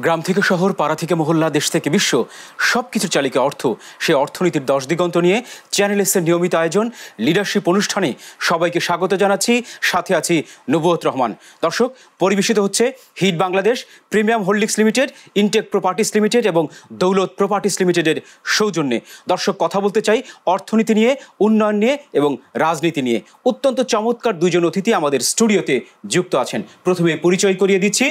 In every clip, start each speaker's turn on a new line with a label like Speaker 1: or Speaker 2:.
Speaker 1: গ্রাম থেকে শহর, পাড়া থেকে মহল্লা, দেশ থেকে বিশ্ব, সবকিছুর চালিকা অর্থ। সেই অর্থনীতির 10 দিগন্ত নিয়ে চ্যানেল এস এর নিয়মিত আয়োজন লিডারশিপ অনুষ্ঠানে সবাইকে স্বাগত জানাচ্ছি। সাথে আছি নবুয়ত রহমান। দর্শক, পরিবেশিত হচ্ছে hit Bangladesh, premium holdings limited, intech properties limited এবং দৌলত প্রপার্টিস লিমিটেডের সৌজন্যে। দর্শক, কথা বলতে চাই অর্থনীতি নিয়ে, উন্নয়ন নিয়ে এবং রাজনীতি নিয়ে। অত্যন্ত চমৎকার দুইজন অতিথি আমাদের স্টুডিওতে যুক্ত আছেন। প্রথমে পরিচয় করিয়ে দিচ্ছি,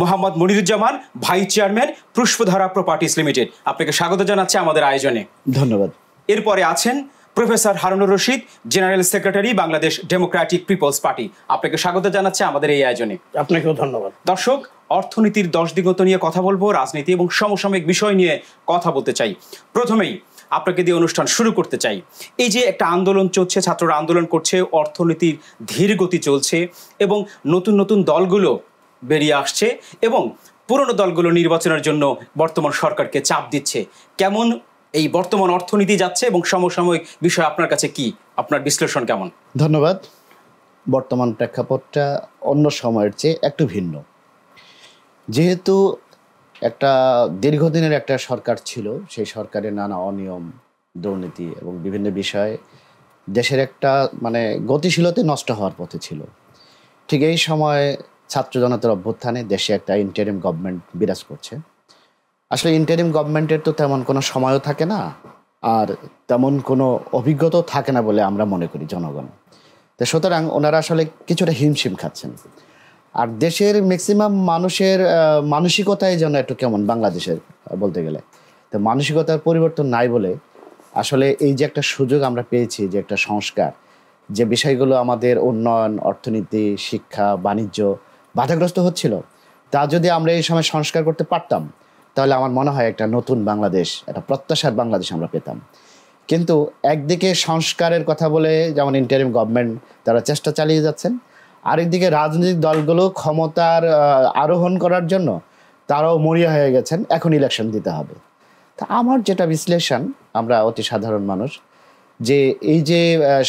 Speaker 1: Mohammad Moniruzzaman, vice chairman, Pushpadhara Properties Limited. আপনাকে স্বাগত জানাচ্ছি আমাদের আয়োজনে।
Speaker 2: ধন্যবাদ।
Speaker 1: এরপরে আছেন professor Harunur Rashid, general secretary, Bangladesh Democratic Peoples Party. আপনাকে স্বাগত জানাচ্ছি আমাদের এই আয়োজনে।
Speaker 3: আপনাকেও ধন্যবাদ।
Speaker 1: দর্শক, অর্থনীতির 10 দিগন্ত নিয়ে কথা বলবো, রাজনীতি এবং সমসাময়িক বিষয় নিয়ে কথা বলতে চাই। প্রথমেই আপনাকে দিয়ে অনুষ্ঠান শুরু করতে চাই। এই যে একটা আন্দোলন চলছে, ছাত্ররা আন্দোলন করছে, অর্থনীতির ধীর গতি চলছে এবং নতুন নতুন দলগুলো বেরিয়ে আসছে এবং পুরনো দলগুলো নির্বাচনের জন্য বর্তমান সরকারকে চাপ দিচ্ছে। কেমন এই বর্তমান অর্থনীতি যাচ্ছে এবং সমসাময়িক বিষয় আপনার কাছে কি, আপনার বিশ্লেষণ কেমন?
Speaker 2: ধন্যবাদ। বর্তমান প্রেক্ষাপটটা অন্য সময়ের চেয়ে একটু ভিন্ন। যেহেতু একটা দীর্ঘদিনের একটা সরকার ছিল, সেই সরকারের নানা অনিয়ম, দুর্নীতি এবং বিভিন্ন বিষয়ে দেশের একটা গতিশীলতা নষ্ট হওয়ার পথে ছিল। ঠিক এই সময় ছাত্র জনতার অভ্যুত্থানে দেশে একটা ইন্টারিম গভর্নমেন্ট বিরাজ করছে। আসলে ইন্টারিম গভর্নমেন্টের তো তেমন কোনো সময়ও থাকে না, আর তেমন কোনো অভিজ্ঞতাও থাকে না বলে আমরা মনে করি জনগণ। তো সুতরাং ওনারা আসলে কিছুটা হিমশিম খাচ্ছেন। আর দেশের ম্যাক্সিমাম মানুষের মানসিকতাই যেন একটু কেমন বাংলাদেশের বলতে গেলে, তো মানসিকতার পরিবর্তন নাই বলে আসলে এই যে একটা সুযোগ আমরা পেয়েছি, যে একটা সংস্কার, যে বিষয়গুলো আমাদের উন্নয়ন, অর্থনীতি, শিক্ষা, বাণিজ্য বাধাগ্রস্ত হচ্ছিল, তা যদি আমরা এই সময় সংস্কার করতে পারতাম, তাহলে আমার মনে হয় একটা নতুন বাংলাদেশ, একটা প্রত্যাশার বাংলাদেশ আমরা পেতাম। কিন্তু একদিকে সংস্কারের কথা বলে যেমন ইন্টারিম গভর্নমেন্ট তারা চেষ্টা চালিয়ে যাচ্ছেন, আরেকদিকে রাজনৈতিক দলগুলো ক্ষমতার আরোহণ করার জন্য তারাও মরিয়া হয়ে গেছেন, এখন ইলেকশন দিতে হবে। তা আমার যেটা বিশ্লেষণ, আমরা অতি সাধারণ মানুষ, যে এই যে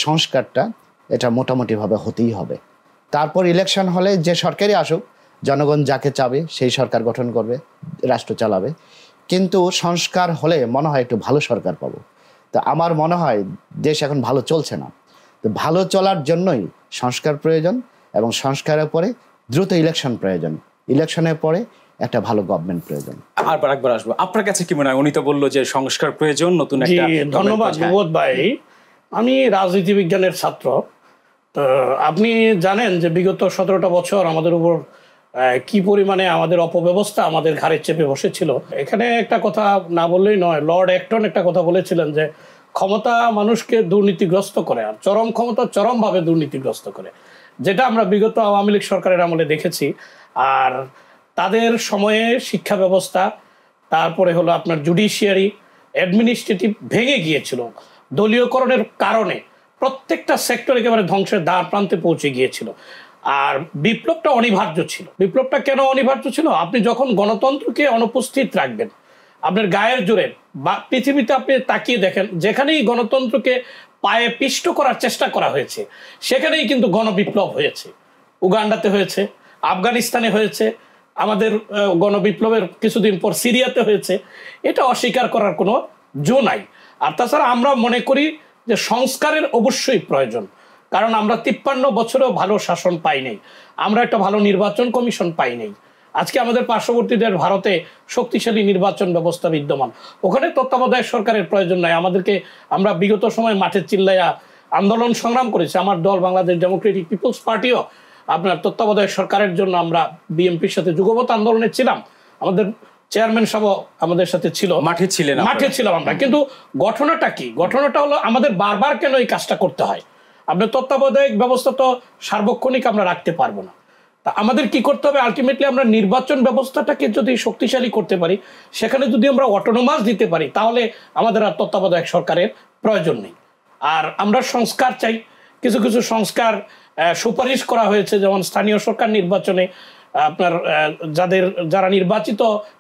Speaker 2: সংস্কারটা এটা মোটামুটিভাবে হতেই হবে। তারপর ইলেকশন হলে যে সরকারই আসুক, জনগণ যাকে চাবে সেই সরকার গঠন করবে, রাষ্ট্র চালাবে। কিন্তু সংস্কার হলে মনে হয় একটু ভালো সরকার পাবো। তো আমার মনে হয় দেশ এখন ভালো চলছে না, তো ভালো চলার জন্যই সংস্কার প্রয়োজন এবং সংস্কারের পরে দ্রুত ইলেকশন প্রয়োজন, ইলেকশনের পরে একটা ভালো গভর্নমেন্ট প্রয়োজন।
Speaker 1: একবার আসবো, আপনার কাছে কি মনে হয়? উনি তো বললো যে সংস্কার প্রয়োজন, নতুন একটা।
Speaker 3: ধন্যবাদ নবুয়ত ভাই। আমি রাজনীতি বিজ্ঞানের ছাত্র। তো আপনি জানেন যে বিগত 17টা বছর আমাদের উপর কি পরিমাণে আমাদের অপব্যবস্থা আমাদের ঘাড়ে চেপে বসেছিল। এখানে একটা কথা না বললেই নয়, লর্ড অ্যাক্টন একটা কথা বলেছিলেন যে ক্ষমতা মানুষকে দুর্নীতিগ্রস্ত করে, আর চরম ক্ষমতা চরমভাবে দুর্নীতিগ্রস্ত করে, যেটা আমরা বিগত আওয়ামী লীগ সরকারের আমলে দেখেছি। আর তাদের সময়ে শিক্ষা ব্যবস্থা, তারপরে হলো আপনার জুডিশিয়ারি, অ্যাডমিনিস্ট্রেটিভ ভেঙে গিয়েছিল। দলীয়করণের কারণে প্রত্যেকটা সেক্টর একেবারে ধ্বংসের দ্বার প্রান্তে পৌঁছে গিয়েছিল। আর বিপ্লবটা অনিবার্য ছিল। বিপ্লবটা কেন অনিবার্য ছিল? আপনি যখন গণতন্ত্রকে অনুপস্থিত রাখবেন আপনার গায়ের জোরে, বা পৃথিবীতে আপনি তাকিয়ে দেখেন, যেখানেই গণতন্ত্রকে পায়ে পিষ্ট করার চেষ্টা করা হয়েছে সেখানেই কিন্তু গণবিপ্লব হয়েছে। উগান্ডাতে হয়েছে, আফগানিস্তানে হয়েছে, আমাদের গণবিপ্লবের কিছুদিন পর সিরিয়াতে হয়েছে। এটা অস্বীকার করার কোনো জো নাই। আর তাছাড়া আমরা মনে করি যে সংস্কারের অবশ্যই প্রয়োজন, কারণ আমরা 53 বছরেও ভালো শাসন পাই নাই, আমরা একটা ভালো নির্বাচন কমিশন পাই নাই। আজকে আমাদের পার্শ্ববর্তী দেশ ভারতে শক্তিশালী নির্বাচন ব্যবস্থা বিদ্যমান, ওখানে তত্ত্বাবধায়ক সরকারের প্রয়োজন নাই। আমরা বিগত সময় মাঠে চিল্লাইয়া আন্দোলন সংগ্রাম করেছি। আমার দল বাংলাদেশ ডেমোক্রেটিক পিপলস পার্টিও আপনার তত্ত্বাবধায়ক সরকারের জন্য আমরা বিএনপির সাথে যুগপৎ আন্দোলনে ছিলাম। আমাদের চেয়ারম্যান সাহেব আমাদের সাথে ছিল, মাঠে ছিলাম আমরা। কিন্তু ঘটনাটা কি? ঘটনাটা হলো আমাদের বারবার কেন এই কাজটা করতে হয়? আপনার তত্ত্বাবধায়ক ব্যবস্থা তো সার্বক্ষণিক আমরা রাখতে পারবো না। তা আমাদের কি করতে হবে? আলটিমেটলি আমরা নির্বাচন ব্যবস্থাটাকে যদি শক্তিশালী করতে পারি, সেখানে যদি আমরা অটোনোমাস দিতে পারি, তাহলে আমাদের আর তত্ত্বাবধায়ক সরকারের প্রয়োজন নেই। আর আমরা সংস্কার চাই। কিছু কিছু সংস্কার সুপারিশ করা হয়েছে, যেমন স্থানীয় সরকার নির্বাচনে আপনার যারা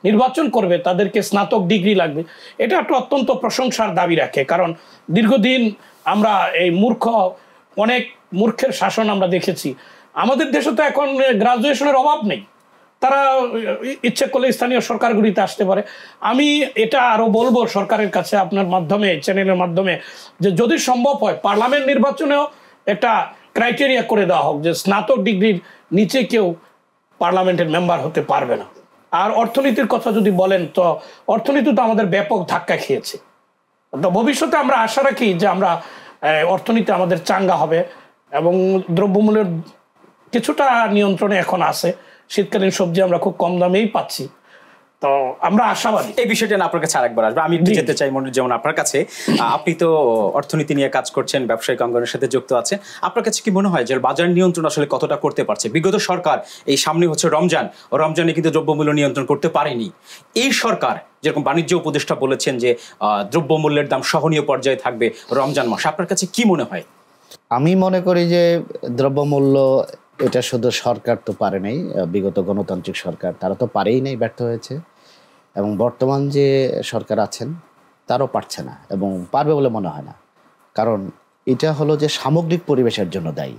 Speaker 3: নির্বাচন করবে তাদেরকে স্নাতক ডিগ্রি লাগবে। এটা একটা অত্যন্ত প্রশংসার দাবি রাখে, কারণ দীর্ঘদিন আমরা এই অনেক মূর্খের শাসন আমরা দেখেছি। আমাদের দেশে তো এখন গ্রাজুয়েশনের অভাব নেই, তারা ইচ্ছে করলে স্থানীয় সরকারগুলিতে আসতে পারে। আমি এটা আরো বলবো সরকারের কাছে আপনার মাধ্যমে, চ্যানেলের মাধ্যমে, যে যদি সম্ভব হয় পার্লামেন্ট নির্বাচনেও একটা ক্রাইটেরিয়া করে দেওয়া হোক যে স্নাতক ডিগ্রির নিচে কেউ পার্লামেন্টের মেম্বার হতে পারবে না। আর অর্থনীতির কথা যদি বলেন, তো অর্থনীতি তো আমাদের ব্যাপক ধাক্কা খেয়েছে। তো ভবিষ্যতে আমরা আশা রাখি যে আমরা অর্থনীতি আমাদের চাঙ্গা হবে এবং দ্রব্যমূল্যের কিছুটা নিয়ন্ত্রণে এখন আছে। শীতকালীন সবজি আমরা খুব কম দামেই পাচ্ছি, তো আমরা আশাবাদী।
Speaker 1: এই বিষয়টা না আপনার কাছে আরেকবার আসবে, আমি একটু যেতে চাই যেমন আপনার কাছে, আপনি তো অর্থনীতি নিয়ে কাজ করছেন, ব্যবসায়িক অঙ্গনের সাথে যুক্ত আছেন, আপনার কাছে কি মনে হয় যে বাজার নিয়ন্ত্রণ আসলে কতটা করতে পারছে? বিগত সরকার, এই সামনে হচ্ছে রমজানে কিন্তু দ্রব্যমূল্য নিয়ন্ত্রণ করতে পারেনি। এই সরকার যেরকম বাণিজ্য উপদেষ্টা বলেছেন যে দ্রব্যমূল্যের দাম সহনীয় পর্যায়ে থাকবে রমজান মাস, আপনার কাছে কি মনে হয়?
Speaker 2: আমি মনে করি যে দ্রব্যমূল্য এটা শুধু সরকার তো পারে নাই, বিগত গণতান্ত্রিক সরকার তারা তো পারেই নাই, ব্যর্থ হয়েছে। এবং বর্তমান যে সরকার আছেন তারও পারছে না এবং পারবে বলে মনে হয় না। কারণ এটা হলো যে সামগ্রিক পরিবেশের জন্য দায়ী।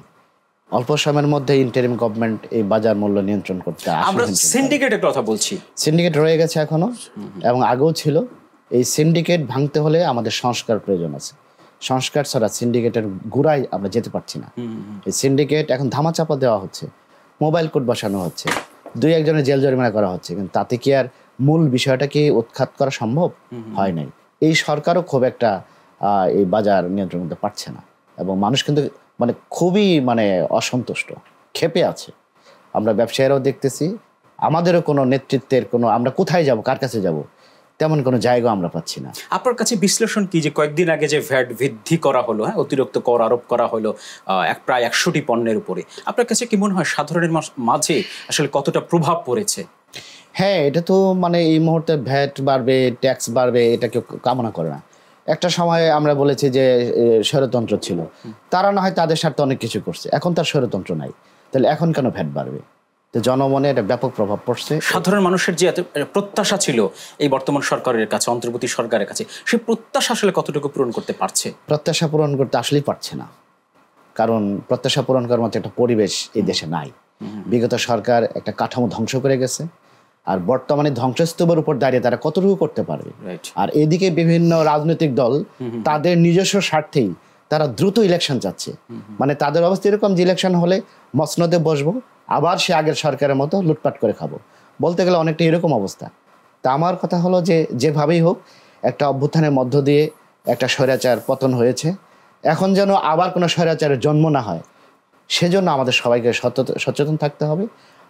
Speaker 2: অল্প সময়ের মধ্যে ইন্টারিম গভর্নমেন্ট এই বাজার মূল্য নিয়ন্ত্রণ করতে,
Speaker 1: আমরা সিন্ডিকেটের কথা বলছি,
Speaker 2: সিন্ডিকেট রয়ে গেছে এখনো এবং আগেও ছিল। এই সিন্ডিকেট ভাঙতে হলে আমাদের সংস্কার প্রয়োজন আছে। সংস্কার ছাড়া সিন্ডিকেটের গোড়ায় আমরা যেতে পারছি না। এই সিন্ডিকেট এখন ধামাচাপা দেওয়া হচ্ছে, মোবাইল কোড বসানো হচ্ছে, দুই একজনের জেল জরিমানা করা হচ্ছে, কিন্তু তাতে কি আর মূল বিষয়টা কি উৎখাত করা সম্ভব হয় নাই। এই সরকারও খুব একটা এই বাজার নিয়ন্ত্রণ করতে পারছে না এবং মানুষ কিন্তু মানে খুবই অসন্তুষ্ট, ক্ষেপে আছে। আমরা ব্যবসায়ীরাও দেখতেছি, আমাদেরও কোনো নেতৃত্বের কোনো, আমরা কোথায় যাব, কার কাছে যাব, তেমন কোনো জায়গা আমরা পাচ্ছি না।
Speaker 1: আপনার কাছে বিশ্লেষণ কি যে কয়েকদিন আগে যে ভ্যাট বৃদ্ধি করা হলো, অতিরিক্ত কর আরোপ করা হলো প্রায় 100টি পণ্যের উপরে, আপনার কাছে কি মনে হয় সাধারণের মাঝে আসলে কতটা প্রভাব পড়েছে?
Speaker 2: হ্যাঁ, এটা তো এই মুহূর্তে ভ্যাট বাড়বে, ট্যাক্স বাড়বে, এটা কেউ কামনা করে না। একটা সময় আমরা বলেছি যে স্বৈরতন্ত্র ছিল, তারা না হয় তাদের স্বার্থে অনেক কিছু করছে, এখন তার স্বৈরতন্ত্র নাই, তাহলে এখন কেন ভ্যাট বাড়বে? তো জনমনে এটা ব্যাপক প্রভাব পড়ছে।
Speaker 1: সাধারণ মানুষের যে এত প্রত্যাশা ছিল এই বর্তমান সরকারের কাছে, অন্তর্বর্তী সরকারের কাছে, সেই প্রত্যাশা আসলে কতটুকু পূরণ করতে পারছে?
Speaker 2: প্রত্যাশা পূরণ করতে আসলেই পারছে না, কারণ প্রত্যাশা পূরণ করার মতো একটা পরিবেশ এই দেশে নাই। বিগত সরকার একটা কাঠামো ধ্বংস করে গেছে, আর বর্তমানে ধ্বংসস্তূপের উপর দাঁড়িয়ে তারা কতটুকু করতে পারবে? আর এদিকে বিভিন্ন রাজনৈতিক দল তাদের নিজস্ব স্বার্থেই তারা দ্রুত ইলেকশন চাচ্ছে। তাদের অবস্থা এরকম যে ইলেকশন হলে মসনদে বসবো, আবার সে আগের সরকারের মতো লুটপাট করে খাবো, বলতে গেলে অনেকটা এরকম অবস্থা। তা আমার কথা হলো যে যেভাবেই হোক একটা অভ্যুত্থানের মধ্য দিয়ে একটা স্বৈরাচার পতন হয়েছে, এখন যেন আবার কোনো স্বৈরাচারের জন্ম না হয়, সেজন্য আমাদের সবাইকে সচেতন থাকতে হবে।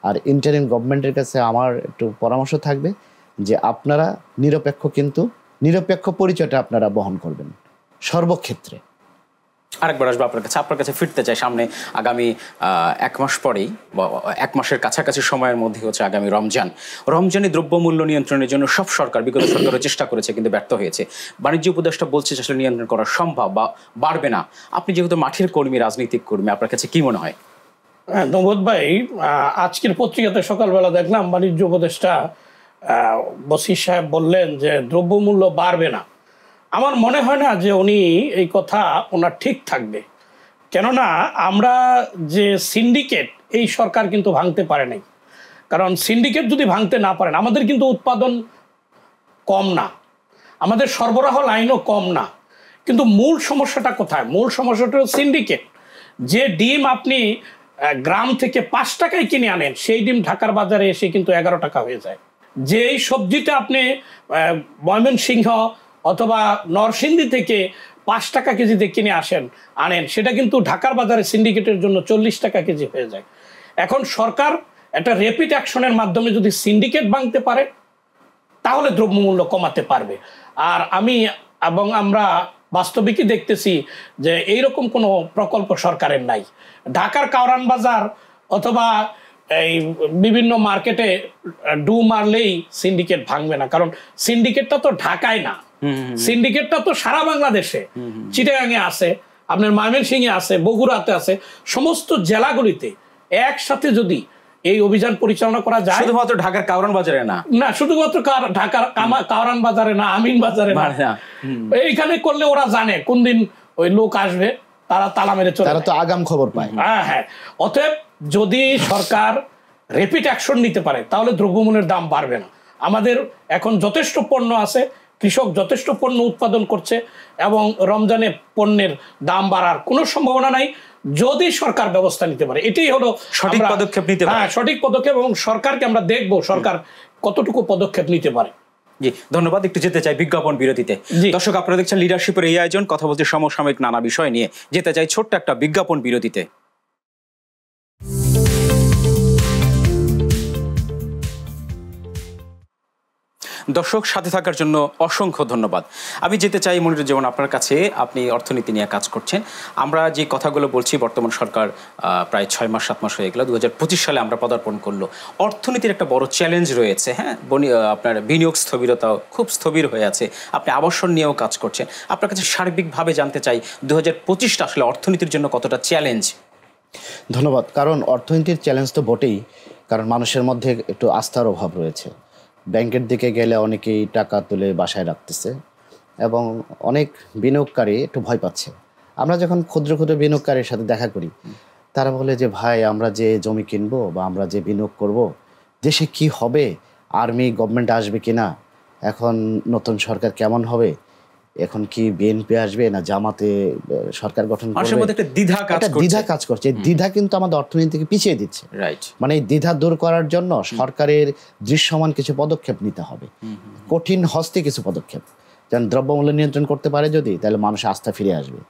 Speaker 2: আর ইন্টারিম গভর্নমেন্টের কাছে আমার একটু পরামর্শ থাকবে যে আপনারা নিরপেক্ষ, কিন্তু নিরপেক্ষ পরিচয়টা আপনারা বহন করবেন সর্বক্ষেত্রে।
Speaker 1: আরেকবার আসবো আপনার কাছে ফিরতে চাই। সামনে আগামী 1 মাস পরেই, 1 মাসের কাছাকাছি সময়ের মধ্যে হচ্ছে আগামী রমজানে দ্রব্যমূল্য নিয়ন্ত্রণের জন্য সব সরকার, বিগত সরকারও চেষ্টা করেছে কিন্তু ব্যর্থ হয়েছে। বাণিজ্য উপদেষ্টা বলছে যে আসলে নিয়ন্ত্রণ করা সম্ভব বা বাড়বে না। আপনি যেহেতু মাঠের কর্মী, রাজনৈতিক কর্মী, আপনার কাছে কি মনে হয়?
Speaker 3: নবদ ভাই, আজকের পত্রিকাতে সকালবেলা দেখলাম বাণিজ্য উপদেষ্টা বসির সাহেব বললেন যে দ্রব্যমূল্য বাড়বে না। আমার মনে হয় না যে উনি এই কথা ওনার ঠিক থাকবে, কেননা আমরা যে সিন্ডিকেট, এই সরকার কিন্তু ভাঙতে পারে নাই। কারণ সিন্ডিকেট যদি ভাঙতে না পারেন, আমাদের কিন্তু উৎপাদন কম না, আমাদের সরবরাহ লাইনও কম না, কিন্তু মূল সমস্যাটা কোথায়? মূল সমস্যাটা হলো সিন্ডিকেট। যে ডিম আপনি গ্রাম থেকে 5 টাকায় কিনে আনেন, সেই ডিম ঢাকার বাজারে এসে কিন্তু 11 টাকা হয়ে যায়। যেই সবজিটা আপনি ময়মনসিংহ অথবা নরসিংদী থেকে 5 টাকা কেজিতে কিনে আনেন, সেটা কিন্তু ঢাকার বাজারে সিন্ডিকেটের জন্য 40 টাকা কেজি হয়ে যায়। এখন সরকার একটা র্যাপিড অ্যাকশনের মাধ্যমে যদি সিন্ডিকেট ভাঙতে পারে, তাহলে দ্রব্যমূল্য কমাতে পারবে। আর আমরা বাস্তবিকই দেখতেছি যে এইরকম কোনো প্রকল্প সরকারের নাই। ঢাকার কাওরান বাজার অথবা এই বিভিন্ন মার্কেটে ডু মারলেই সিন্ডিকেট ভাঙবে না, কারণ সিন্ডিকেটটা তো ঢাকায় না, সিন্ডিকেটটা তো সারা বাংলাদেশে, চিটাগাঙে আছে, আপনার ময়মনসিংহে আছে, বগুড়াতে আছে, সমস্ত জেলাগুলিতে একসাথে যদি এই অভিযান পরিচালনা করা যায়।
Speaker 1: শুধুমাত্র ঢাকার কাওরান বাজারে না,
Speaker 3: শুধুমাত্র ঢাকার কাওরান বাজারে না, আমিন বাজারে না, এইখানে করলে ওরা জানে কোন দিন ওই লোক আসবে, তারা তালা মেরে চলে,
Speaker 2: তারা তো আগাম খবর পায়।
Speaker 3: হ্যাঁ, অতএব যদি সরকার র্যাপিড অ্যাকশন নিতে পারে, তাহলে দ্রব্যমূল্যের দাম বাড়বে না। আমাদের এখন যথেষ্ট পণ্য আছে, কৃষক যথেষ্ট পণ্য উৎপাদন করছে, এবং রমজানে পণ্যের দাম বাড়ার কোনো সম্ভাবনা নাই যদি সরকার ব্যবস্থা নিতে পারে। এটাই হলো
Speaker 1: সঠিক পদক্ষেপ নিতে পারে।
Speaker 3: হ্যাঁ, সঠিক পদক্ষেপ, এবং সরকারকে আমরা দেখবো সরকার কতটুকু পদক্ষেপ নিতে পারে।
Speaker 1: জি, ধন্যবাদ। একটু যেতে চাই বিজ্ঞাপন বিরতিতে। দর্শক, আপনারা দেখছেন লিডারশিপের এই আয়োজন, কথা বলতে সমসাময়িক নানা বিষয় নিয়ে। যেতে চাই ছোট্ট একটা বিজ্ঞাপন বিরতিতে। দর্শক, সাথে থাকার জন্য অসংখ্য ধন্যবাদ। আমি যেতে চাই মনিরুজ্জামান আপনার কাছে। আপনি অর্থনীতি নিয়ে কাজ করছেন। আমরা যে কথাগুলো বলছি, বর্তমান সরকার প্রায় 6 মাস 7 মাস হয়ে গেল, 2025 সালে আমরা পদার্পণ করলো। অর্থনীতির একটা বড় চ্যালেঞ্জ রয়েছে। হ্যাঁ, আপনার বিনিয়োগ স্থবিরতাও খুব স্থবির হয়ে আছে। আপনি আবাসন নিয়েও কাজ করছেন। আপনার কাছে সার্বিকভাবে জানতে চাই 2025টা আসলে অর্থনীতির জন্য কতটা চ্যালেঞ্জ?
Speaker 2: ধন্যবাদ। কারণ অর্থনীতির চ্যালেঞ্জ তো বটেই, কারণ মানুষের মধ্যে একটু আস্থার অভাব রয়েছে। ব্যাংকের দিকে গেলে অনেকেই টাকা তুলে বাসায় রাখতেছে, এবং অনেক বিনিয়োগকারী একটু ভয় পাচ্ছে। আমরা যখন ক্ষুদ্র ক্ষুদ্র বিনিয়োগকারীর সাথে দেখা করি, তারা বলে যে ভাই, আমরা যে জমি কিনবো বা আমরা যে বিনিয়োগ করব, দেশে কি হবে, আর্মি গভর্নমেন্ট আসবে কিনা, এখন নতুন সরকার কেমন হবে, এখন কি বিএনপি আসবে না জামাতে সরকার গঠন করবে,
Speaker 1: একটা দ্বিধা
Speaker 2: কাজ করছে। এই দ্বিধা কিন্তু আমাদের অর্থনীতিকে পিছিয়ে দিচ্ছে।
Speaker 1: রাইট।
Speaker 2: মানে এই দ্বিধা দূর করার জন্য সরকারের দৃশ্যমান কিছু পদক্ষেপ নিতে হবে, কঠিন হস্তে কিছু পদক্ষেপ, যেন দ্রব্যমূল্য নিয়ন্ত্রণ করতে পারে যদি, তাহলে মানুষের আস্থা ফিরে আসবে।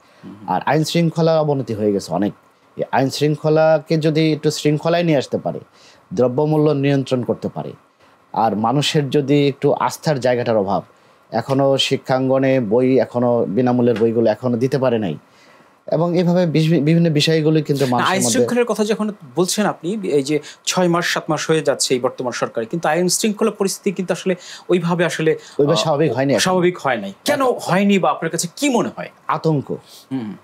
Speaker 2: আর আইন শৃঙ্খলা অবনতি হয়ে গেছে অনেক। এই আইন শৃঙ্খলাকে যদি একটু শৃঙ্খলায় নিয়ে আসতে পারে, দ্রব্যমূল্য নিয়ন্ত্রণ করতে পারে, আর মানুষের যদি একটু আস্থার জায়গাটার অভাব, এখনো শিক্ষাঙ্গনে বই, এখনো বিনামূল্যের বইগুলো এখনো দিতে পারে নাই, এবং এইভাবে বিভিন্ন বিষয়গুলো কিন্তু
Speaker 1: আইন শৃঙ্খলার কথা যখন বলছেন আপনি, এই যে 6 মাস 7 মাস হয়ে যাচ্ছে এই বর্তমান সরকারে, কিন্তু আইন শৃঙ্খলা পরিস্থিতি কিন্তু আসলে ওইভাবে স্বাভাবিক হয় নাই। কেন হয়নি, বা আপনার কাছে কি মনে হয়?
Speaker 2: আতঙ্ক,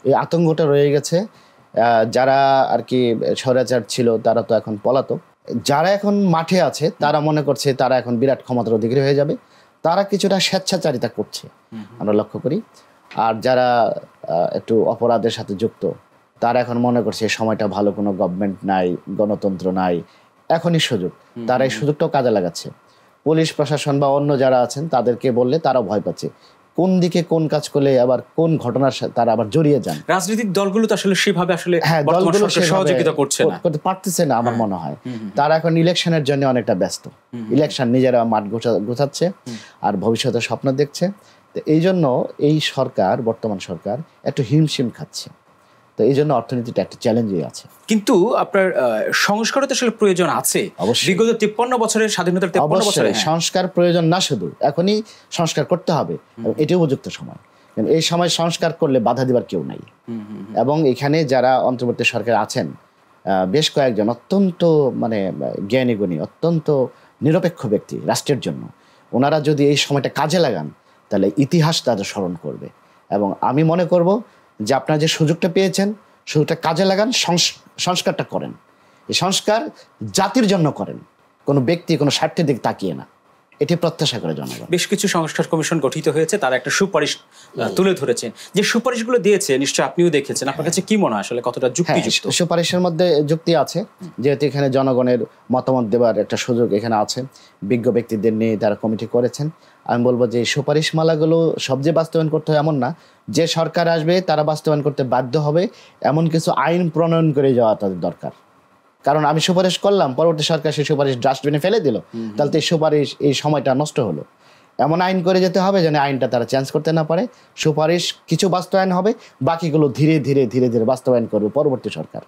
Speaker 2: এই আতঙ্কটা রয়ে গেছে। যারা আর কি স্বৈরাচার ছিল তারা তো এখন পলাতক, যারা এখন মাঠে আছে তারা মনে করছে তারা এখন বিরাট ক্ষমতার অধিকারী হয়ে যাবে, তারা কিছুটা স্বেচ্ছাচারিতা করছে, আমরা লক্ষ্য করি। আর যারা একটু অপরাধের সাথে যুক্ত, তারা এখন মনে করছে এই সময়টা ভালো, কোনো গভর্নমেন্ট নাই, গণতন্ত্র নাই, এখনই সুযোগ, তারা এই সুযোগটাও কাজে লাগাচ্ছে। পুলিশ প্রশাসন বা অন্য যারা আছেন তাদেরকে বললে তারাও ভয় পাচ্ছে, কোন দিকে কোন কাজ করলে আবার কোন ঘটনার সাথে তারা আবার জড়িয়ে যান।
Speaker 1: রাজনৈতিক দলগুলো তো আসলে সেভাবে আসলে দলগুলো সহযোগিতা করতে
Speaker 2: পারতেছে না আমার মনে হয়। তারা এখন ইলেকশনের জন্য অনেকটা ব্যস্ত, ইলেকশন নিজেরা মাঠ গোছাচ্ছে আর ভবিষ্যতে স্বপ্ন দেখছে। তো এই জন্য এই সরকার, বর্তমান সরকার একটু হিমশিম খাচ্ছে। তো এই জন্য অর্থনীতিটা একটা চ্যালেঞ্জই আছে।
Speaker 1: কিন্তু আপনার সংস্কারও তো আসলে প্রয়োজন আছে। বিগত 53 বছরের স্বাধীনতার 53 বছরে
Speaker 2: সংস্কার প্রয়োজন না, শুধু এখনই সংস্কার করতে হবে, এটি উপযুক্ত সময়। এই সময় সংস্কার করলে বাধা দিবার কেউ নাই। এবং এখানে যারা অন্তর্বর্তী সরকার আছেন, বেশ কয়েকজন অত্যন্ত জ্ঞানী গুণী, অত্যন্ত নিরপেক্ষ ব্যক্তি রাষ্ট্রের জন্য, ওনারা যদি এই সময়টা কাজে লাগান, তাহলে ইতিহাস তাদের স্মরণ করবে। এবং আমি মনে করব যে আপনারা যে সুযোগটা পেয়েছেন, সুযোগটা কাজে লাগান, সংস্কারটা করেন। এই সংস্কার জাতির জন্য করেন, কোনো ব্যক্তি কোনো স্বার্থের দিকে তাকিয়ে না, এটি প্রত্যাশা করে জনগণ।
Speaker 1: বেশ কিছু সংস্কার কমিশন গঠিত হয়েছে, তারা একটা সুপারিশ তুলে ধরেছেন। যে সুপারিশগুলো দিয়েছে নিশ্চয়ই আপনিও দেখেছেন, আপনার কাছে কি মনে হয় আসলে কতটা যুক্তিযুক্ত?
Speaker 2: সুপারিশের মধ্যে যুক্তি আছে, যেহেতু এখানে জনগণের মতামত দেওয়ার একটা সুযোগ এখানে আছে, বিজ্ঞ ব্যক্তিদের নিয়ে তারা কমিটি করেছেন। আমি বলবো যে সুপারিশ মালাগুলো সব যে বাস্তবায়ন করতে হয় এমন না, যে সরকার আসবে তারা বাস্তবায়ন করতে বাধ্য হবে, এমন কিছু আইন প্রণয়ন করে যাওয়া তাদের দরকার। কারণ আমি সুপারিশ করলাম, পরবর্তী সরকার সেই সুপারিশ ডাস্টবিনে ফেলে দিল, তাহলে এই সুপারিশ, এই সময়টা নষ্ট হলো। এমন আইন করে যেতে হবে যেন আইনটা তারা চেঞ্জ করতে না পারে। সুপারিশ কিছু বাস্তবায়ন হবে, বাকিগুলো ধীরে ধীরে ধীরে ধীরে বাস্তবায়ন করবে পরবর্তী সরকার,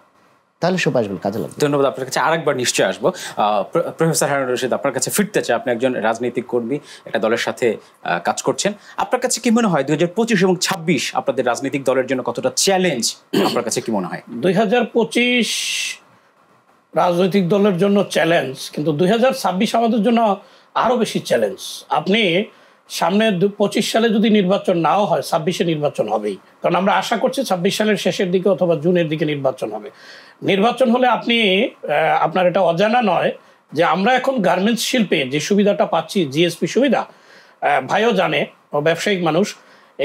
Speaker 2: তাহলে সুপারিশগুলো কাজে লাগবে।
Speaker 1: ধন্যবাদ। আপনার কাছে আরেকবার নিশ্চয়ই আসবো। প্রফেসর হারুন রশিদ, আপনার কাছে ফিরতে চাই। আপনি একজন রাজনৈতিক কর্মী, একটা দলের সাথে কাজ করছেন। আপনার কাছে কি মনে হয় 2025 এবং 26 আপনাদের রাজনৈতিক দলের জন্য কতটা চ্যালেঞ্জ? আপনার কাছে কি মনে হয়?
Speaker 3: 2025 রাজনৈতিক দলের জন্য চ্যালেঞ্জ, কিন্তু 2026 আমাদের জন্য আরো বেশি চ্যালেঞ্জ। আপনি সামনে 25 সালে যদি নির্বাচন নাও হয়, 26-এ নির্বাচন হবেই। কারণ আমরা আশা করছি 26 সালের শেষের দিকে অথবা জুনের দিকে নির্বাচন হবে। নির্বাচন হলে আপনার এটা অজানা নয় যে আমরা এখন গার্মেন্টস শিল্পে যে সুবিধাটা পাচ্ছি, জিএসপি সুবিধা, ভাইও জানে, ব্যবসায়িক মানুষ,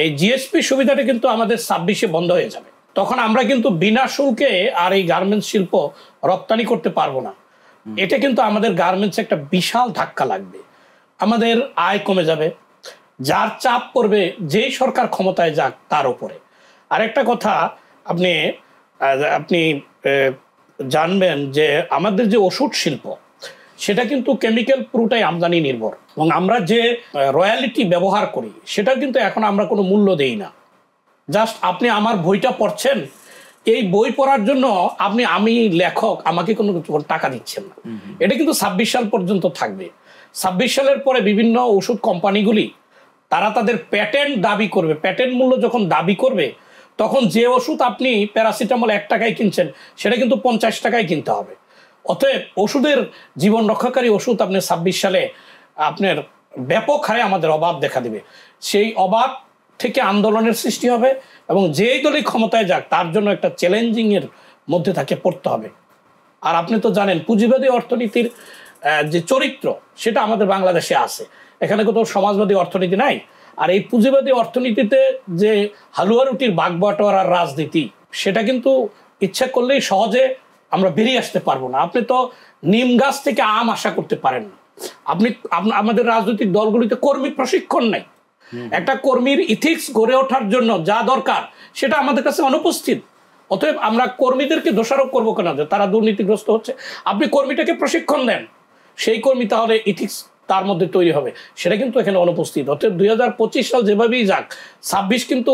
Speaker 3: এই জিএসপি সুবিধাটা কিন্তু আমাদের 26-এ বন্ধ হয়ে যাবে। তখন আমরা কিন্তু বিনা শুল্কে আর এই গার্মেন্টস শিল্প রপ্তানি করতে পারবো না। এটা কিন্তু আমাদের গার্মেন্টসে একটা বিশাল ধাক্কা লাগবে, আমাদের আয় কমে যাবে, যার চাপ পড়বে যেই সরকার ক্ষমতায় যাক তার উপরে। আরেকটা কথা আপনি আপনি জানবেন যে আমাদের যে ওষুধ শিল্প সেটা কিন্তু কেমিক্যাল পুরোটাই আমদানি নির্ভর, এবং আমরা যে রয়্যালিটি ব্যবহার করি সেটা কিন্তু এখন আমরা কোনো মূল্য দেই না। জাস্ট আপনি আমার বইটা পড়ছেন, এই বই পড়ার জন্য আমি লেখক, আমাকে কোনো টাকা দিচ্ছেন না। এটা কিন্তু 26 সাল পর্যন্ত থাকবে। 26 সালের পরে বিভিন্ন ওষুধ কোম্পানিগুলি তারা তাদের প্যাটেন্ট দাবি করবে। প্যাটেন্ট মূল্য যখন দাবি করবে তখন যে ওষুধ আপনি প্যারাসিটামল 1 টাকায় কিনছেন সেটা কিন্তু 50 টাকায় কিনতে হবে। অতএব ওষুধের জীবন রক্ষাকারী ওষুধ আপনি 26 সালে আপনার ব্যাপক হারে আমাদের অভাব দেখা দিবে। সেই অভাব থেকে আন্দোলনের সৃষ্টি হবে, এবং যেই দলই ক্ষমতায় যাক তার জন্য একটা চ্যালেঞ্জিং এর মধ্যে তাকে পড়তে হবে। আর আপনি তো জানেন পুঁজিবাদী অর্থনীতির যে চরিত্র সেটা আমাদের বাংলাদেশে আছে, এখানে কোথাও সমাজবাদী অর্থনীতি নাই। আর এই পুঁজিবাদী অর্থনীতিতে যে হালুয়া রুটির বাগবাটোয়ারার রাজনীতি, সেটা কিন্তু ইচ্ছা করলেই সহজে আমরা বেরিয়ে আসতে পারবো না। আপনি তো নিম গাছ থেকে আম আশা করতে পারেন না। আমাদের রাজনৈতিক দলগুলিতে কর্মী প্রশিক্ষণ নাই। একটা কর্মীর ইথিক্স গড়ে ওঠার জন্য যা দরকার সেটা আমাদের কাছে অনুপস্থিত। অতএব আমরা কর্মীদেরকে দোষারোপ করবো কেন যে তারা দুর্নীতিগ্রস্ত হচ্ছে? আপনি কর্মীটাকে প্রশিক্ষণ দেন, সেই কর্মী তাহলে ইথিক্স তার মধ্যে তৈরি হবে, সেটা কিন্তু এখানে অনুপস্থিত। অতএব 2025 সাল যেভাবেই যাক, 26 কিন্তু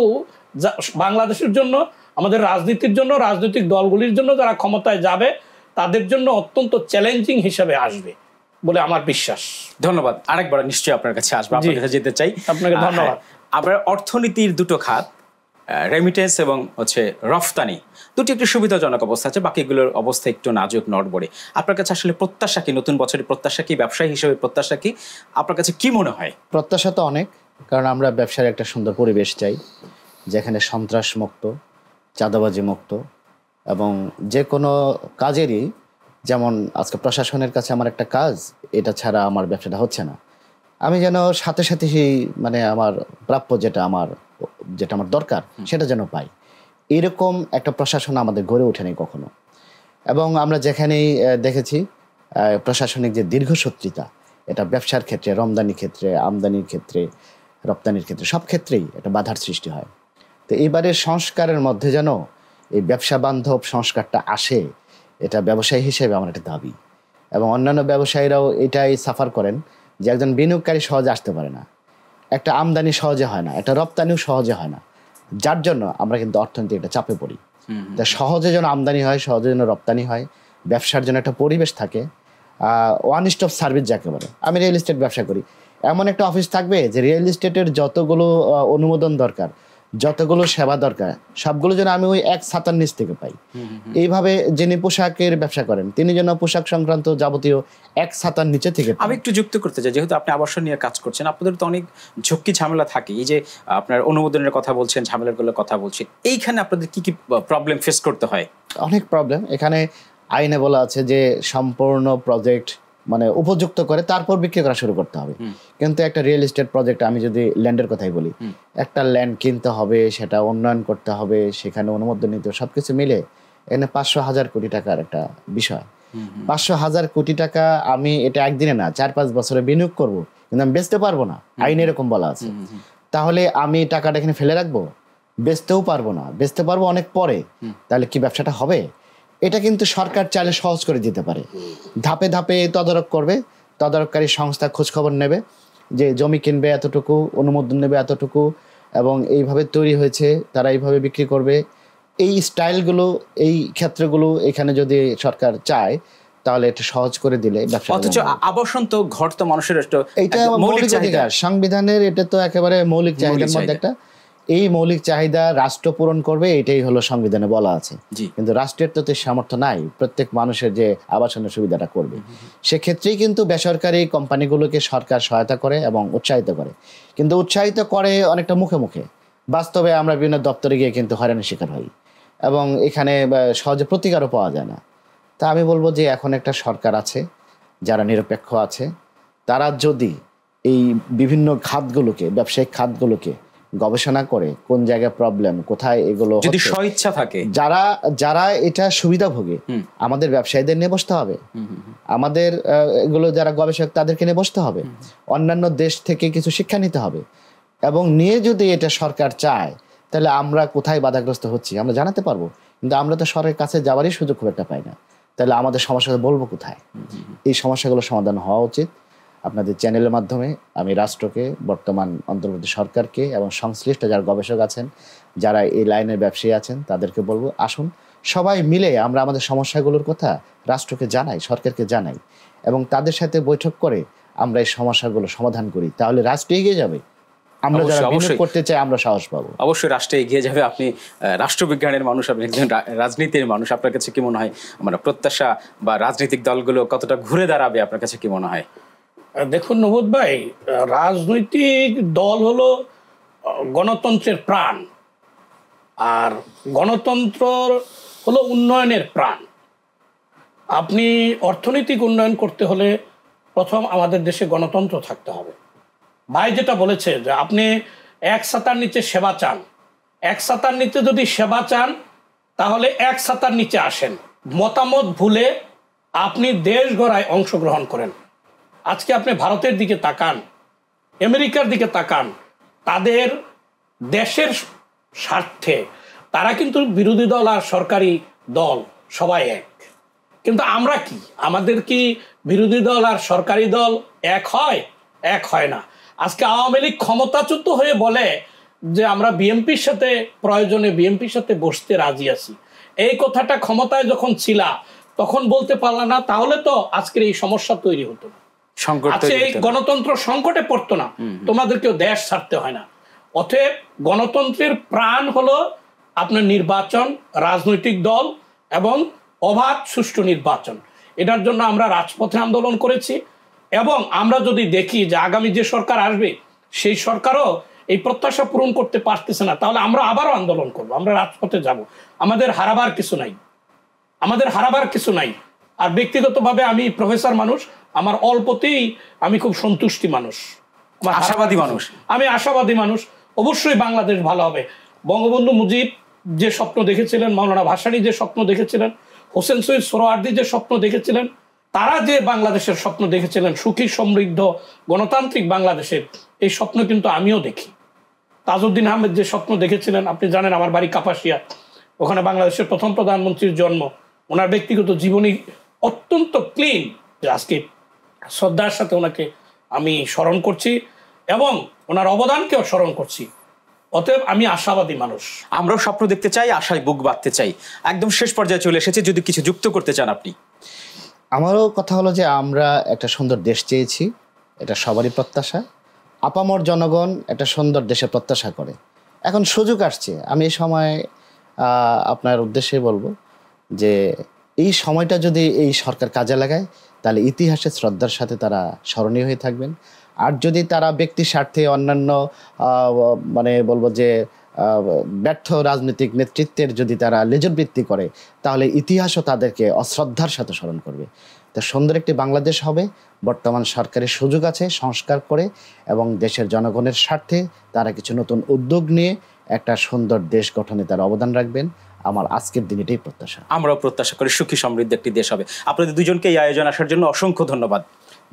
Speaker 3: বাংলাদেশের জন্য, আমাদের রাজনীতির জন্য, রাজনৈতিক দলগুলির জন্য যারা ক্ষমতায় যাবে তাদের জন্য অত্যন্ত চ্যালেঞ্জিং হিসেবে আসবে বলে আমার বিশ্বাস।
Speaker 1: ধন্যবাদ। আরেকবার নিশ্চয়ই আপনার কাছে আসবো, আপনার কাছে যেতে চাই।
Speaker 3: আপনাকে ধন্যবাদ।
Speaker 1: আমরা অর্থনীতির দুটো খাত, রেমিটেন্স এবং রফতানি, দুটি একটু সুবিধাজনক অবস্থা আছে, বাকিগুলোর অবস্থা একটু নাজুক নড়বড়ে। আপনার কাছে আসলে প্রত্যাশা কি, নতুন বছরের প্রত্যাশা কি, ব্যবসায়ী হিসেবে প্রত্যাশা কি, আপনার কাছে কি মনে হয়?
Speaker 2: প্রত্যাশা তো অনেক, কারণ আমরা ব্যবসার একটা সুন্দর পরিবেশ চাই যেখানে সন্ত্রাস মুক্ত, চাঁদাবাজি মুক্ত, এবং যে কোনো কাজেরই, যেমন আজকে প্রশাসনের কাছে আমার একটা কাজ, এটা ছাড়া আমার ব্যবসাটা হচ্ছে না, আমি যেন সাথে সাথে সেই আমার প্রাপ্য যেটা আমার দরকার সেটা যেন পাই। এরকম একটা প্রশাসন আমাদের গড়ে ওঠেনি কখনো। এবং আমরা যেখানেই দেখেছি প্রশাসনিক যে দীর্ঘসূত্রিতা, এটা ব্যবসার ক্ষেত্রে, রমদানির ক্ষেত্রে, আমদানির ক্ষেত্রে, রপ্তানির ক্ষেত্রে, সব ক্ষেত্রেই একটা বাধার সৃষ্টি হয়। তো এইবারের সংস্কারের মধ্যে যেন এই ব্যবসা বান্ধব সংস্কারটা আসে, এটা ব্যবসায়ী হিসেবে আমার একটা দাবি। এবং অন্যান্য ব্যবসায়ীরাও এটাই সাফার করেন যে একজন বিনিয়োগকারী সহজে আসতে পারে না, একটা আমদানি সহজে হয় না, একটা রপ্তানিও সহজে হয় না, যার জন্য আমরা কিন্তু অর্থনীতি একটা চাপে পড়ি। তা সহজে যেন আমদানি হয়, সহজে যেন রপ্তানি হয়, ব্যবসার জন্য একটা পরিবেশ থাকে, ওয়ান স্টপ সার্ভিস যাকে বলে। আমি রিয়েল এস্টেট ব্যবসা করি, এমন একটা অফিস থাকবে যে রিয়েল এস্টেটের যতগুলো অনুমোদন দরকার, যতগুলো সেবা দরকার, সবগুলো যেন আমি ওই এক ছাতার নিচ থেকে পাই। এইভাবে যিনি পোশাকের ব্যবসা করেন তিনি যেন পোশাক সংক্রান্ত যাবতীয় এক ছাতার নিচে থেকে।
Speaker 1: আমি একটু যুক্ত করতে চাই, যেহেতু আপনি আবাসন নিয়ে কাজ করছেন, আপনাদের তো অনেক ঝক্কি ঝামেলা থাকে। এই যে আপনার অনুমোদনের কথা বলছেন, ঝামেলাগুলোর কথা বলছেন, এইখানে আপনাদের কি কি প্রবলেম ফেস করতে হয়?
Speaker 2: অনেক প্রবলেম। এখানে আইনে বলা আছে যে সম্পূর্ণ প্রজেক্ট উপযুক্ত করে তারপর বিক্রি করা শুরু করতে হবে। কিন্তু একটা রিয়েল এস্টেট প্রজেক্ট, আমি যদি ল্যান্ডের কথাই বলি, একটা ল্যান্ড কিনতে হবে, সেটা উন্নয়ন করতে হবে, সেখানে অনুমোদন নিতে, সবকিছু মিলে এখানে 500,000 কোটি টাকার একটা বিষয়। 500,000 কোটি টাকা আমি এটা একদিনে না 4-5 বছরে বিনিয়োগ করব, কিন্তু আমি বেচতে পারবো না, আইনে এরকম বলা আছে। তাহলে আমি টাকাটা এখানে ফেলে রাখবো? বেচতেও পারবো না, বেচতে পারবো অনেক পরে, তাহলে কি ব্যবসাটা হবে? এটা কিন্তু সরকার চাইলে সহজ করে দিতে পারে। ধাপে ধাপে তদারক করবে, তদারককারী সংস্থা খোঁজখবর নেবে যে জমি কিনবে এতটুকু, অনুমোদন নেবে এতটুকু, এবং এইভাবে তৈরি হয়েছে, তারা এইভাবে বিক্রি করবে। এই স্টাইলগুলো, এই ক্ষেত্রগুলো এখানে যদি সরকার চায় তাহলে এটা সহজ করে দিলে ব্যবসা।
Speaker 1: অথচ আবাসন তো ঘর তো মানুষের
Speaker 2: এটা মৌলিক অধিকার, সংবিধানের এটা তো একেবারে মৌলিক চাহিদার মধ্যে একটা। এই মৌলিক চাহিদা রাষ্ট্র পূরণ করবে, এটাই হলো সংবিধানে বলা আছে। কিন্তু রাষ্ট্রের তো সামর্থ্য নাই প্রত্যেক মানুষের যে আবাসনের সুবিধাটা করবে। সেক্ষেত্রেই কিন্তু বেসরকারি কোম্পানিগুলোকে সরকার সহায়তা করে এবং উৎসাহিত করে, কিন্তু উৎসাহিত করে অনেকটা মুখে মুখে, বাস্তবে আমরা বিভিন্ন দপ্তরে গিয়ে কিন্তু হয়রানির শিকার হই, এবং এখানে সহজে প্রতিকারও পাওয়া যায় না। তা আমি বলবো যে এখন একটা সরকার আছে যারা নিরপেক্ষ আছে, তারা যদি এই বিভিন্ন খাতগুলোকে, ব্যবসায়িক খাতগুলোকে গবেষণা করে কোন জায়গায় প্রবলেম, কোথায় এগুলো
Speaker 1: যদি
Speaker 2: হচ্ছে,
Speaker 1: স্বইচ্ছা থাকে,
Speaker 2: যারা এটা সুবিধাভোগী, আমাদের ব্যবসায়ীদের নিয়ে বসতে হবে, আমাদের এগুলো যারা গবেষক তাদেরকে নিয়ে বসতে হবে, অন্যান্য দেশ থেকে কিছু শিক্ষা নিতে হবে, এবং নিয়ে যদি এটা সরকার চায় তাহলে আমরা কোথায় বাধাগ্রস্ত হচ্ছি আমরা জানাতে পারবো। কিন্তু আমরা তো সরকারের কাছে যাওয়ারই সুযোগ খুব একটা পাই না, তাহলে আমাদের সমস্যা বলবো কোথায়? এই সমস্যাগুলো সমাধান হওয়া উচিত। আপনাদের চ্যানেলের মাধ্যমে আমি রাষ্ট্রকে, বর্তমান অন্তর্বর্তী সরকারকে এবং সংশ্লিষ্ট যারা গবেষক আছেন, যারা এই লাইনের ব্যবসায়ী আছেন, তাদেরকে বলবো আসুন সবাই মিলে আমরা আমাদের সমস্যাগুলোর কথা রাষ্ট্রকে জানাই, সরকারকে জানাই, এবং তাদের সাথে বৈঠক করে আমরা এই সমস্যাগুলো সমাধান করি। তাহলে রাষ্ট্র এগিয়ে যাবে, আমরা যারা বিনিয়োগ করতে চাই আমরা সাহস পাবো।
Speaker 1: অবশ্যই রাষ্ট্রে এগিয়ে যাবে। আপনি রাষ্ট্রবিজ্ঞানের মানুষ, আপনি একজন রাজনীতির মানুষ, আপনার কাছে কি মনে হয় মানে প্রত্যাশা বা রাজনৈতিক দলগুলো কতটা ঘুরে দাঁড়াবে আপনার কাছে কি মনে হয়?
Speaker 3: দেখুন নবুদ ভাই, রাজনৈতিক দল হলো গণতন্ত্রের প্রাণ, আর গণতন্ত্র হলো উন্নয়নের প্রাণ। আপনি অর্থনৈতিক উন্নয়ন করতে হলে প্রথম আমাদের দেশে গণতন্ত্র থাকতে হবে। ভাই যেটা বলেছে যে আপনি এক ছাতার নিচে সেবা চান, এক ছাতার নিচে যদি সেবা চান তাহলে এক ছাতার নিচে আসেন, মতামত ভুলে আপনি দেশ গড়ায় অংশগ্রহণ করেন। আজকে আপনি ভারতের দিকে তাকান, আমেরিকার দিকে তাকান, তাদের দেশের স্বার্থে তারা কিন্তু বিরোধী দল আর সরকারি দল সবাই এক। কিন্তু আমরা কি, আমাদের কি বিরোধী দল আর সরকারি দল এক হয়? এক হয় না। আজকে আওয়ামী লীগ ক্ষমতাচ্যুত হয়ে বলে যে আমরা বিএনপির সাথে, প্রয়োজনে বিএনপির সাথে বসতে রাজি আছি। এই কথাটা ক্ষমতায় যখন ছিলা তখন বলতে পারলা না, তাহলে তো আজকের এই সমস্যা তৈরি হতো না, আজকে এই গণতন্ত্র সংকটে পড়তো না, তোমাদেরকেও দেশ ছাড়তে হয় না। অতএব গণতন্ত্রের প্রাণ হলো আপনার নির্বাচন, রাজনৈতিক দল এবং অবাধ সুষ্ঠু নির্বাচন। এটার জন্য আমরা রাজপথে আন্দোলন করেছি, এবং আমরা যদি দেখি যে আগামী যে সরকার আসবে সেই সরকারও এই প্রত্যাশা পূরণ করতে পারতেছে না, তাহলে আমরা আবারও আন্দোলন করব, আমরা রাজপথে যাব। আমাদের হারাবার কিছু নাই, আমাদের হারাবার কিছু নাই। আর ব্যক্তিগতভাবে আমি প্রফেসর মানুষ, আমার অল্পতেই আমি খুব সন্তুষ্টি মানুষ,
Speaker 1: আশাবাদী মানুষ,
Speaker 3: আমি আশাবাদী মানুষ। অবশ্যই বাংলাদেশ ভালো হবে। বঙ্গবন্ধু মুজিব যে স্বপ্ন দেখেছিলেন, মাওলানা ভাসানী যে স্বপ্ন দেখেছিলেন, হোসেন শহীদ সোহরাওয়ার্দী যে স্বপ্ন দেখেছিলেন, তারা যে বাংলাদেশের স্বপ্ন দেখেছিলেন, সুখী সমৃদ্ধ গণতান্ত্রিক বাংলাদেশের, এই স্বপ্ন কিন্তু আমিও দেখি। তাজউদ্দিন আহমেদ যে স্বপ্ন দেখেছিলেন, আপনি জানেন আমার বাড়ি কাপাসিয়া, ওখানে বাংলাদেশের প্রথম প্রধানমন্ত্রীর জন্ম, ওনার ব্যক্তিগত জীবনী অত্যন্ত ক্লিন। আজকে শ্রদ্ধার সাথে ওনাকে আমি স্মরণ করছি এবং ওনার অবদানকেও স্মরণ করছি। অতএব আমি আশাবাদী মানুষ।
Speaker 1: আমরাও স্বপ্ন দেখতে চাই, আশায় বুক বাঁধতে চাই। একদম শেষ পর্যায়ে চলে এসেছে, যদি কিছু যুক্ত করতে চান আপনি।
Speaker 2: আমারও কথা হলো যে আমরা একটা সুন্দর দেশ চেয়েছি, এটা সবারই প্রত্যাশা। আপামর জনগণ একটা সুন্দর দেশে প্রত্যাশা করে। এখন সুযোগ আসছে, আমি এই সময় আপনার উদ্দেশ্যে বলবো যে এই সময়টা যদি এই সরকার কাজে লাগায় তাহলে ইতিহাসে শ্রদ্ধার সাথে তারা স্মরণীয় হয়ে থাকবেন। আর যদি তারা ব্যক্তি স্বার্থে অন্যান্য মানে বলবো যে ব্যর্থ রাজনৈতিক নেতৃত্বের যদি তারা লেজরবৃত্তি করে তাহলে ইতিহাসও তাদেরকে অশ্রদ্ধার সাথে স্মরণ করবে। তো সুন্দর একটি বাংলাদেশ হবে। বর্তমান সরকারের সুযোগ আছে সংস্কার করে এবং দেশের জনগণের স্বার্থে তারা কিছু নতুন উদ্যোগ নিয়ে একটা সুন্দর দেশ গঠনে তারা অবদান রাখবেন। আমার আজকের দিন এটাই প্রত্যাশা।
Speaker 1: আমরাও প্রত্যাশা করি সুখী সমৃদ্ধ একটি দেশ হবে। আপনাদের দুজনকে এই আয়োজন আসার জন্য অসংখ্য ধন্যবাদ।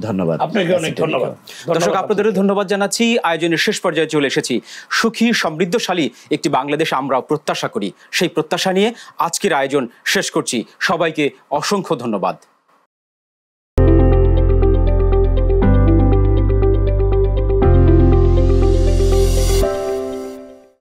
Speaker 2: ধন্যবাদ,
Speaker 3: আপনাকে অনেক ধন্যবাদ।
Speaker 1: দর্শক, আপনাদেরও ধন্যবাদ জানাচ্ছি। আয়োজনের শেষ পর্যায়ে চলে এসেছি। সুখী সমৃদ্ধশালী একটি বাংলাদেশ আমরাও প্রত্যাশা করি। সেই প্রত্যাশা নিয়ে আজকের আয়োজন শেষ করছি। সবাইকে অসংখ্য ধন্যবাদ।